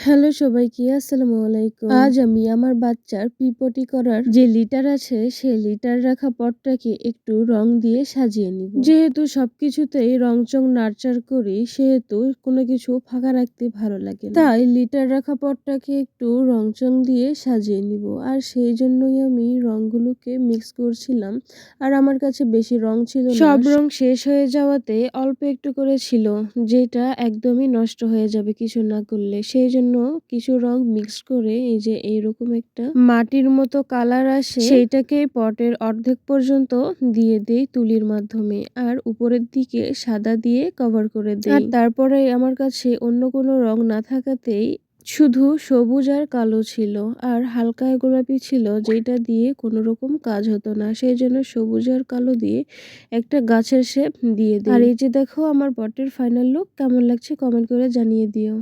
Hello সবাইকে, আসসালামু আলাইকুম। আজ আমি আমার বাচ্চার পিপটি করার যে লিটার আছে সেই লিটার রাখা পটটাকে একটু রং দিয়ে সাজিয়ে নিব। যেহেতু সবকিছুতেই রংচং নাড়চার করি সেহেতু কোনো কিছু ফাঁকা রাখতে ভালো লাগে না, তাই লিটার রাখা পটটাকে একটু রংচং দিয়ে সাজিয়ে নিব। আর সেই জন্যই আমি রংগুলোকে মিক্স করছিলাম। আর আমার কাছে বেশি রং ছিল না, সব রং শেষ হয়ে যাওয়াতে অল্প একটু করে ছিল, যেটা একদমই নষ্ট হয়ে যাবে কিছু না করলে। সেই জন্য কিছু রং মিক্স করে এই যে এইরকম একটা মাটির মতো কালার আসে সেইটাকে পটের অর্ধেক পর্যন্ত দিয়ে দেই তুলির মাধ্যমে, আর উপরের দিকে সাদা দিয়ে কভার করে দেই। আর তারপরে আমার কাছে অন্য কোনো রং না থাকাতেই শুধু সবুজ আর কালো ছিল, আর হালকা গোলাপি ছিল, যেটা দিয়ে কোনো রকম কাজ হতো না। সেই জন্য সবুজ আর কালো দিয়ে একটা গাছের শেপ দিয়ে দিই। আর এই যে দেখো আমার পটের ফাইনাল লুক কেমন লাগছে কমেন্ট করে জানিয়ে দিও।